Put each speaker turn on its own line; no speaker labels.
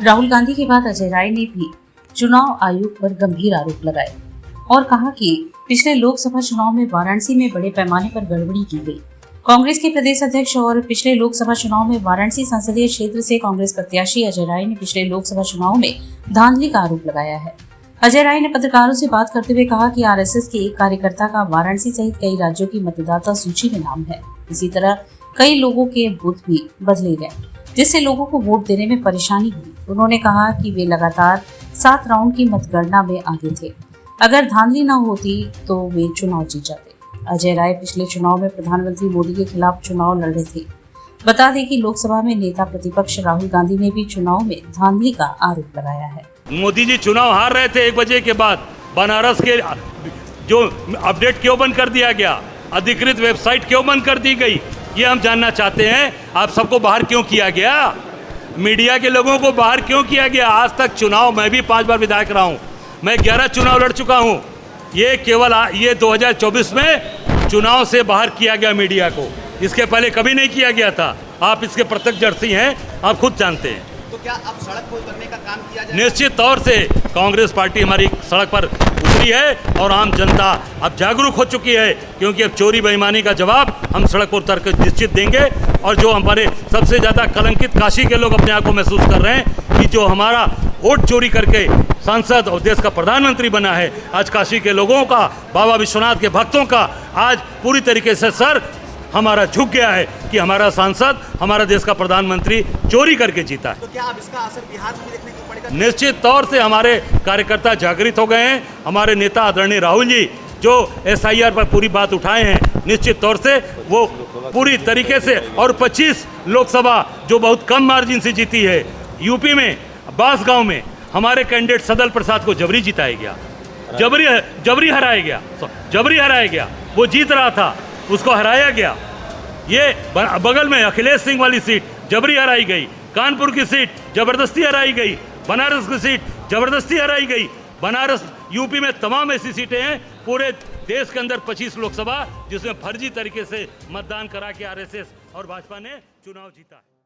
राहुल गांधी के बाद अजय राय ने भी चुनाव आयोग पर गंभीर आरोप लगाए और कहा कि पिछले लोकसभा चुनाव में वाराणसी में बड़े पैमाने पर गड़बड़ी की गई। कांग्रेस के प्रदेश अध्यक्ष और पिछले लोकसभा चुनाव में वाराणसी संसदीय क्षेत्र से कांग्रेस प्रत्याशी अजय राय ने पिछले लोकसभा चुनाव में धांधली का आरोप लगाया है। अजय राय ने पत्रकारों से बात करते हुए कहा कि आरएसएस के एक कार्यकर्ता का वाराणसी सहित कई राज्यों की मतदाता सूची में नाम है। इसी तरह कई लोगों के बूथ भी बदले गए, जिससे लोगों को वोट देने में परेशानी हुई। उन्होंने कहा कि वे लगातार 7 राउंड की मतगणना में आगे थे। अगर धांधली न होती तो वे चुनाव जीत जाते। अजय राय पिछले चुनाव में प्रधानमंत्री मोदी के खिलाफ चुनाव लड़ रहे थे। बता दें कि लोकसभा में नेता प्रतिपक्ष राहुल गांधी ने भी चुनाव में धांधली का आरोप लगाया है।
मोदी जी चुनाव हार रहे थे 1 बजे के बाद। बनारस के जो अपडेट क्यों बंद कर दिया गया, अधिकृत वेबसाइट क्यों बंद कर दी गई, ये हम जानना चाहते हैं। आप सबको बाहर क्यों किया गया, मीडिया के लोगों को बाहर क्यों किया गया। आज तक चुनाव मैं भी 5 बार विधायक रहा हूँ, मैं 11 चुनाव लड़ चुका हूँ। ये केवल ये 2024 में चुनाव से बाहर किया गया मीडिया को, इसके पहले कभी नहीं किया गया था। आप इसके प्रत्यक्षदर्शी हैं, आप खुद जानते हैं।
तो क्या अब सड़क पर उतरने का काम किया जाए?
निश्चित तौर से कांग्रेस पार्टी हमारी सड़क पर उतरी है और आम जनता अब जागरूक हो चुकी है, क्योंकि अब चोरी बेईमानी का जवाब हम सड़क पर उतर कर निश्चित देंगे। और जो हमारे सबसे ज़्यादा कलंकित काशी के लोग अपने आप को महसूस कर रहे हैं कि जो हमारा वोट चोरी करके सांसद और देश का प्रधानमंत्री बना है, आज काशी के लोगों का, बाबा विश्वनाथ के भक्तों का आज पूरी तरीके से सर हमारा झुक गया है कि हमारा सांसद, हमारा देश का प्रधानमंत्री चोरी करके जीता है।
तो क्या अब इसका असर बिहार में देखने को पड़ेगा?
निश्चित तौर से हमारे कार्यकर्ता जागृत हो गए हैं। हमारे नेता आदरणीय राहुल जी जो SIR पर पूरी बात उठाए हैं, निश्चित तौर से वो पूरी तरीके से, और 25 लोकसभा जो बहुत कम मार्जिन से जीती है। यूपी में बांसगांव में हमारे कैंडिडेट सदल प्रसाद को जबरी जिताया गया, जबरी हराया गया। वो जीत रहा था, उसको हराया गया। ये बगल में अखिलेश सिंह वाली सीट जबरी हराई गई, कानपुर की सीट जबरदस्ती हराई गई, बनारस की सीट जबरदस्ती हराई गई। बनारस यूपी में तमाम ऐसी सीटें हैं पूरे देश के अंदर 25 लोकसभा जिसमें फर्जी तरीके से मतदान करा के आरएसएस और भाजपा ने चुनाव जीता।